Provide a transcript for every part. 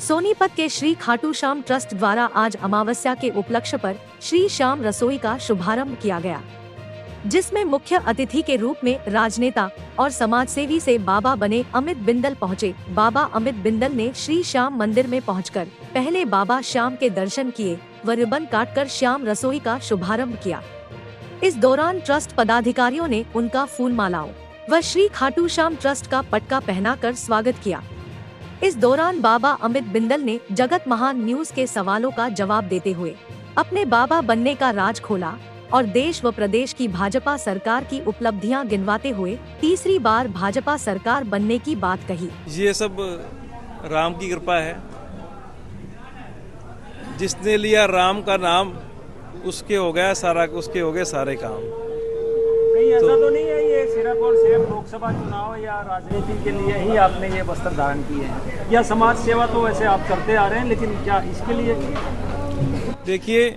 सोनीपत के श्री खाटू श्याम ट्रस्ट द्वारा आज अमावस्या के उपलक्ष्य पर श्री श्याम रसोई का शुभारंभ किया गया, जिसमें मुख्य अतिथि के रूप में राजनेता और समाजसेवी से बाबा बने अमित बिंदल पहुंचे। बाबा अमित बिंदल ने श्री श्याम मंदिर में पहुंचकर पहले बाबा श्याम के दर्शन किए व रिबन काटकर श्याम रसोई का शुभारंभ किया। इस दौरान ट्रस्ट पदाधिकारियों ने उनका फूल मालाओं व श्री खाटू श्याम ट्रस्ट का पटका पहनाकर स्वागत किया। इस दौरान बाबा अमित बिंदल ने जगत महान न्यूज के सवालों का जवाब देते हुए अपने बाबा बनने का राज खोला और देश व प्रदेश की भाजपा सरकार की उपलब्धियां गिनवाते हुए तीसरी बार भाजपा सरकार बनने की बात कही। ये सब राम की कृपा है। जिसने लिया राम का नाम उसके हो गए सारे काम। कहीं ऐसा तो नहीं है ये सिर्फ और सिर्फ लोकसभा चुनाव या राजनीति के लिए ही आपने ये वस्त्र धारण किए हैं, या समाज सेवा तो वैसे आप करते आ रहे हैं, लेकिन क्या इसके लिए? देखिए,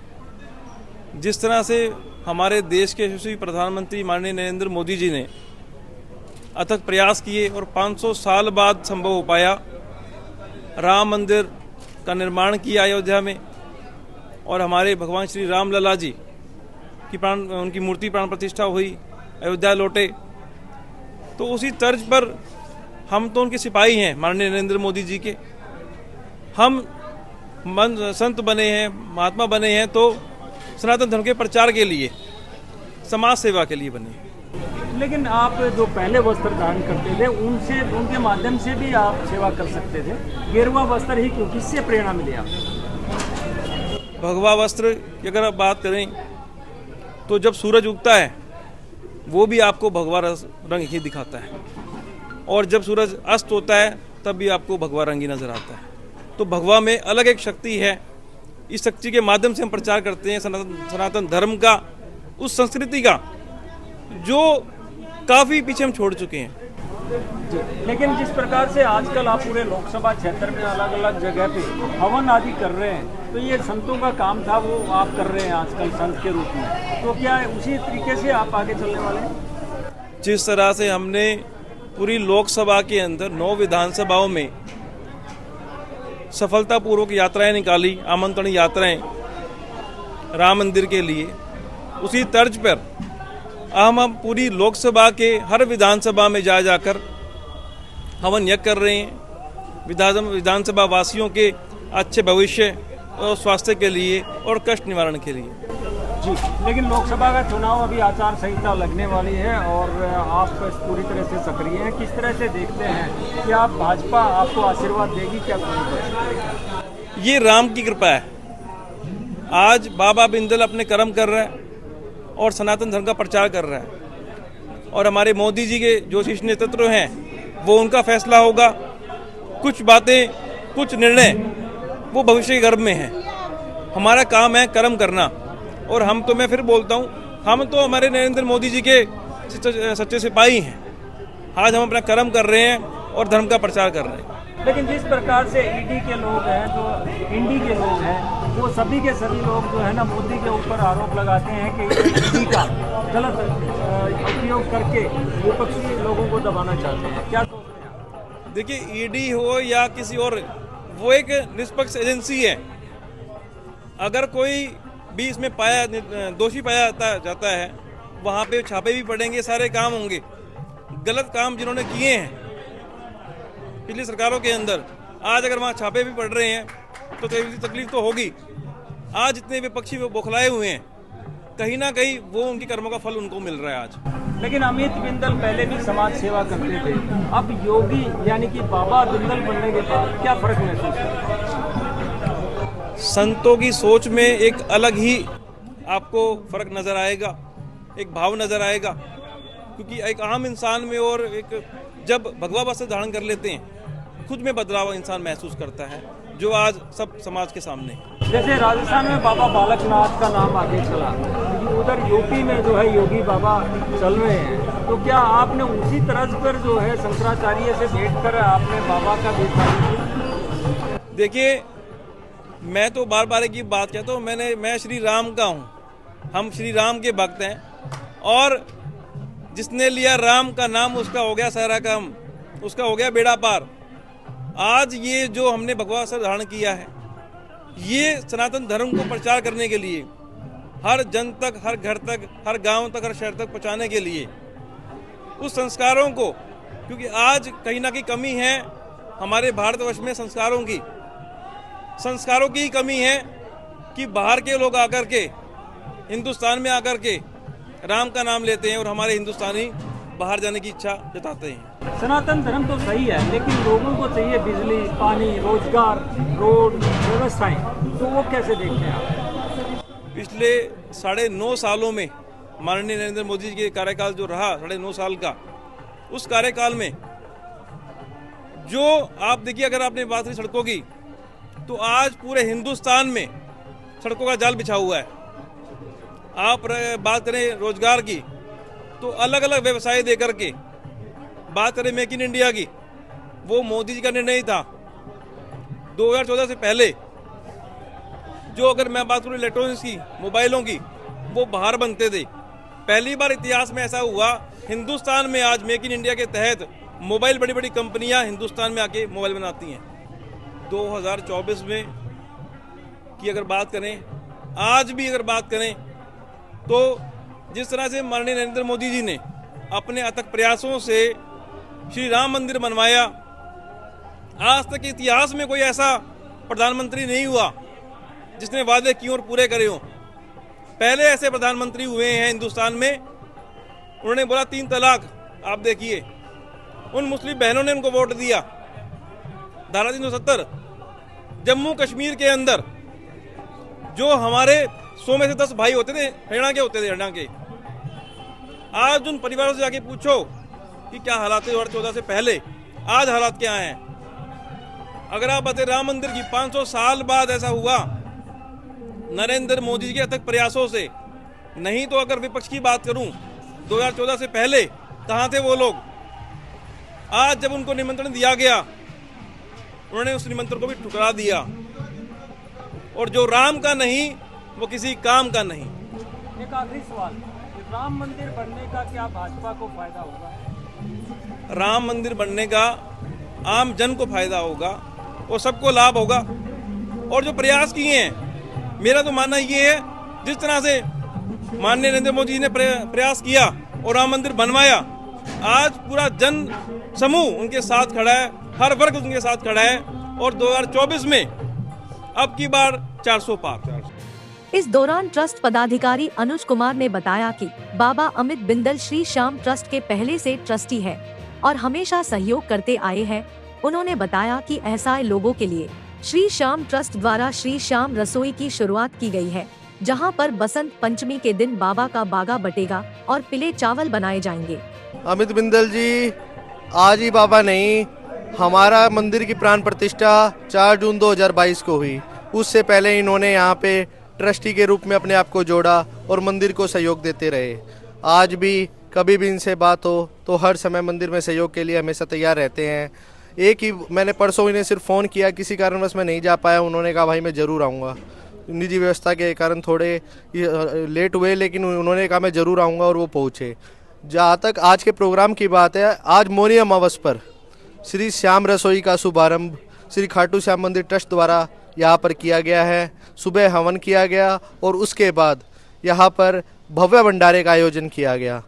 जिस तरह से हमारे देश के यशस्वी प्रधानमंत्री माननीय नरेंद्र मोदी जी ने अथक प्रयास किए और 500 साल बाद संभव हो पाया, राम मंदिर का निर्माण किया अयोध्या में और हमारे भगवान श्री राम लला जी की उनकी मूर्ति प्राण प्रतिष्ठा हुई, अयोध्या लौटे, तो उसी तर्ज पर हम तो उनके सिपाही हैं माननीय नरेंद्र मोदी जी के। हम संत बने हैं, महात्मा बने हैं तो सनातन धर्म के प्रचार के लिए, समाज सेवा के लिए बने। लेकिन आप जो पहले वस्त्र धारण करते थे उनके माध्यम से भी आप सेवा कर सकते थे, गेरुआ वस्त्र ही क्यों, किससे प्रेरणा मिली आपको? भगवा वस्त्र की अगर आप बात करें तो जब सूरज उगता है वो भी आपको भगवा रंग ही दिखाता है, और जब सूरज अस्त होता है तब भी आपको भगवा रंग ही नजर आता है। तो भगवा में अलग एक शक्ति है। इस शक्ति के माध्यम से हम प्रचार करते हैं सनातन धर्म का, उस संस्कृति का जो काफी पीछे हम छोड़ चुके हैं। लेकिन जिस प्रकार से आजकल आप पूरे लोकसभा क्षेत्र में अलग अलग जगह पे हवन आदि कर रहे हैं, तो ये संतों का काम था, वो आप कर रहे हैं आजकल संत के रूप में, तो क्या उसी तरीके से आप आगे चलने वाले हैं? जिस तरह से हमने पूरी लोकसभा के अंदर 9 विधानसभाओं में सफलतापूर्वक यात्राएं निकाली, आमंत्रण यात्राएं राम मंदिर के लिए, उसी तर्ज पर हम पूरी लोकसभा के हर विधानसभा में जाकर हवन यज्ञ कर रहे हैं विधानसभा वासियों के अच्छे भविष्य और स्वास्थ्य के लिए और कष्ट निवारण के लिए। जी, लेकिन लोकसभा का चुनाव अभी आचार संहिता लगने वाली है और आप पूरी तरह से सक्रिय हैं, किस तरह से देखते हैं कि आप भाजपा आपको आशीर्वाद देगी क्या? ये राम की कृपा है। आज बाबा बिंदल अपने कर्म कर रहा है और सनातन धर्म का प्रचार कर रहा है, और हमारे मोदी जी के जो शीर्ष नेतृत्व हैं वो उनका फैसला होगा। कुछ बातें, कुछ निर्णय वो भविष्य के गर्भ में हैं। हमारा काम है कर्म करना, और हम तो, मैं फिर बोलता हूँ, हम तो हमारे नरेंद्र मोदी जी के सच्चे सिपाही हैं। आज हम अपना कर्म कर रहे हैं और धर्म का प्रचार कर रहे हैं। लेकिन जिस प्रकार से ईडी के लोग हैं, जो इंडी के लोग हैं, वो सभी के सभी लोग जो है ना मोदी के ऊपर आरोप लगाते हैं कि ईडी का गलत उपयोग करके विपक्षी लोगों को दबाना चाहते हैं, क्या सोच रहे हैं? देखिए, ईडी हो या किसी और, वो एक निष्पक्ष एजेंसी है। अगर कोई भी इसमें दोषी पाया जाता है, वहाँ पे छापे भी पड़ेंगे, सारे काम होंगे। गलत काम जिन्होंने किए हैं पिछली सरकारों के अंदर, आज अगर वहाँ छापे भी पड़ रहे हैं तो तकलीफ तो होगी। आज इतने विपक्षी वो बौखलाए हुए हैं, कहीं ना कहीं वो उनकी कर्मों का फल उनको मिल रहा है आज। लेकिन अमित बिंदल पहले भी समाज सेवा करते थे, अब योगी यानी कि बाबा बिंदल बनने के बाद क्या फर्क महसूस है? संतों की सोच में एक अलग ही आपको फर्क नजर आएगा, एक भाव नजर आएगा, क्योंकि एक आम इंसान में और एक जब भगवा वस्त्र धारण कर लेते हैं, खुद में बदलाव इंसान महसूस करता है, जो आज सब समाज के सामने है। जैसे राजस्थान में बाबा बालकनाथ का नाम आगे चला, उधर यूपी में जो है योगी बाबा चल रहे हैं, तो क्या आपने उसी तर्ज पर जो है शंकराचार्य से भेंट कर आपने बाबा का देखा? देखिए, मैं तो बार बार की बात कहता हूँ, मैं श्री राम का हूँ, हम श्री राम के भक्त हैं, और जिसने लिया राम का नाम उसका हो गया सारा काम, उसका हो गया बेड़ा पार। आज ये जो हमने भगवा सर धारण किया है, ये सनातन धर्म को प्रचार करने के लिए, हर जन तक, हर घर तक, हर गांव तक, हर शहर तक पहुंचाने के लिए, उस संस्कारों को, क्योंकि आज कहीं ना कहीं कमी है हमारे भारतवर्ष में संस्कारों की ही कमी है कि बाहर के लोग आकर के हिंदुस्तान में आकर के राम का नाम लेते हैं और हमारे हिंदुस्तानी बाहर जाने की इच्छा जताते हैं। सनातन धर्म तो सही है, लेकिन लोगों को चाहिए बिजली, पानी, रोजगार, रोड, व्यवस्थाएं, तो वो कैसे देखते हैं आप? पिछले 9.5 सालों में माननीय नरेंद्र मोदी जी के कार्यकाल जो रहा 9.5 साल का, उस कार्यकाल में जो आप देखिए, अगर आपने बात करी सड़कों की, तो आज पूरे हिंदुस्तान में सड़कों का जाल बिछा हुआ है। आप बात करें रोजगार की, तो अलग अलग व्यवसाय देकर के, बात करें मेक इन इंडिया की, वो मोदी जी का निर्णय ही था 2014 से पहले। जो अगर मैं बात करूं इलेक्ट्रॉनिक्स की, मोबाइलों की, वो बाहर बनते थे। पहली बार इतिहास में ऐसा हुआ हिंदुस्तान में आज मेक इन इंडिया के तहत मोबाइल, बड़ी बड़ी कंपनियां हिंदुस्तान में आके मोबाइल बनाती हैं। 2024 में की अगर बात करें, आज भी अगर बात करें, तो जिस तरह से माननीय नरेंद्र मोदी जी ने अपने अथक प्रयासों से श्री राम मंदिर बनवाया, आज तक इतिहास में कोई ऐसा प्रधानमंत्री नहीं हुआ जिसने वादे किए और पूरे करे हों। पहले ऐसे प्रधानमंत्री हुए हैं हिंदुस्तान में, उन्होंने बोला 3 तलाक, आप देखिए उन मुस्लिम बहनों ने उनको वोट दिया। धारा 370, जम्मू कश्मीर के अंदर जो हमारे 100 में से 10 भाई होते थे, हरियाणा के होते थे, हरियाणा के, आज उन परिवारों से जाके पूछो कि क्या हालात थे 2014 से पहले, आज हालात क्या हैं। अगर आप बताए राम मंदिर की 500 साल बाद ऐसा हुआ नरेंद्र मोदी जी के अथक प्रयासों से। नहीं तो अगर विपक्ष की बात करूं, 2014 से पहले कहां थे वो लोग। आज जब उनको निमंत्रण दिया गया, उन्होंने उस निमंत्रण को भी ठुकरा दिया, और जो राम का नहीं वो किसी काम का नहीं। एक आखिरी सवाल, राम मंदिर बनने का क्या भाजपा को फायदा होगा? राम मंदिर बनने का आम जन को फायदा होगा और सबको लाभ होगा। और जो प्रयास किए हैं, मेरा तो मानना ये है, जिस तरह से माननीय नरेंद्र मोदी जी ने प्रयास किया और राम मंदिर बनवाया, आज पूरा जन समूह उनके साथ खड़ा है, हर वर्ग उनके साथ खड़ा है, और 2024 में अब की बार 400 पार। इस दौरान ट्रस्ट पदाधिकारी अनुज कुमार ने बताया कि बाबा अमित बिंदल श्री श्याम ट्रस्ट के पहले से ट्रस्टी है और हमेशा सहयोग करते आए हैं। उन्होंने बताया कि असहाय लोगों के लिए श्री श्याम ट्रस्ट द्वारा श्री श्याम रसोई की शुरुआत की गई है, जहां पर बसंत पंचमी के दिन बाबा का बागा बटेगा और पीले चावल बनाए जाएंगे। अमित बिंदल जी आज ही बाबा नहीं, हमारा मंदिर की प्राण प्रतिष्ठा 4 जून 2022 को हुई। उससे पहले इन्होंने यहाँ पे ट्रस्टी के रूप में अपने आप को जोड़ा और मंदिर को सहयोग देते रहे। आज भी कभी भी इनसे बात हो तो हर समय मंदिर में सहयोग के लिए हमेशा तैयार रहते हैं। एक ही मैंने परसों इन्हें सिर्फ फ़ोन किया, किसी कारणवश मैं नहीं जा पाया, उन्होंने कहा भाई मैं ज़रूर आऊँगा। निजी व्यवस्था के कारण थोड़े लेट हुए, लेकिन उन्होंने कहा मैं ज़रूर आऊँगा और वो पहुँचे। जहाँ तक आज के प्रोग्राम की बात है, आज मौनी अमावस पर श्री श्याम रसोई का शुभारंभ श्री खाटू श्याम मंदिर ट्रस्ट द्वारा यहाँ पर किया गया है। सुबह हवन किया गया और उसके बाद यहाँ पर भव्य भंडारे का आयोजन किया गया।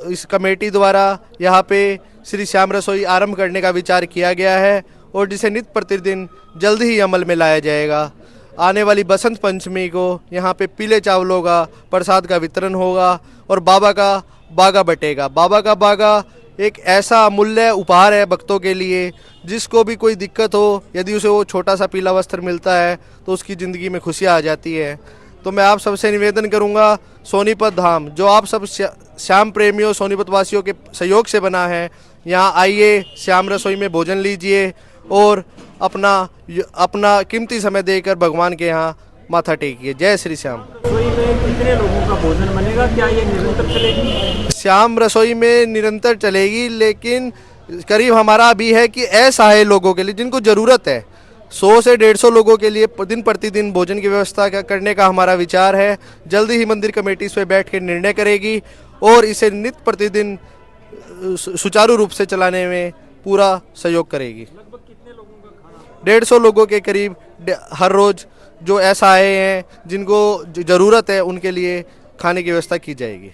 इस कमेटी द्वारा यहाँ पे श्री श्याम रसोई आरंभ करने का विचार किया गया है और जिसे नित्य प्रतिदिन जल्द ही अमल में लाया जाएगा। आने वाली बसंत पंचमी को यहाँ पे पीले चावलों का प्रसाद का वितरण होगा और बाबा का बागा बटेगा। बाबा का बागा एक ऐसा अमूल्य उपहार है भक्तों के लिए, जिसको भी कोई दिक्कत हो, यदि उसे वो छोटा सा पीला वस्त्र मिलता है तो उसकी ज़िंदगी में खुशियाँ आ जाती है। तो मैं आप सबसे निवेदन करूंगा, सोनीपत धाम जो आप सब श्याम प्रेमियों सोनीपत वासियों के सहयोग से बना है, यहाँ आइए, श्याम रसोई में भोजन लीजिए और अपना कीमती समय देकर भगवान के यहाँ माथा टेकिए। जय श्री श्याम। रसोई में कितने लोगों का भोजन बनेगा? क्या ये निरंतर चलेगी? श्याम रसोई में निरंतर चलेगी, लेकिन करीब हमारा अभी है कि असहाय लोगों के लिए जिनको ज़रूरत है, 100 से 150 लोगों के लिए दिन प्रतिदिन भोजन की व्यवस्था करने का हमारा विचार है। जल्दी ही मंदिर कमेटी इस पर बैठ के निर्णय करेगी और इसे नित्य प्रतिदिन सुचारू रूप से चलाने में पूरा सहयोग करेगी। लगभग कितने लोग 150 लोगों के करीब हर रोज़ जो ऐसा आए हैं जिनको ज़रूरत है उनके लिए खाने की व्यवस्था की जाएगी।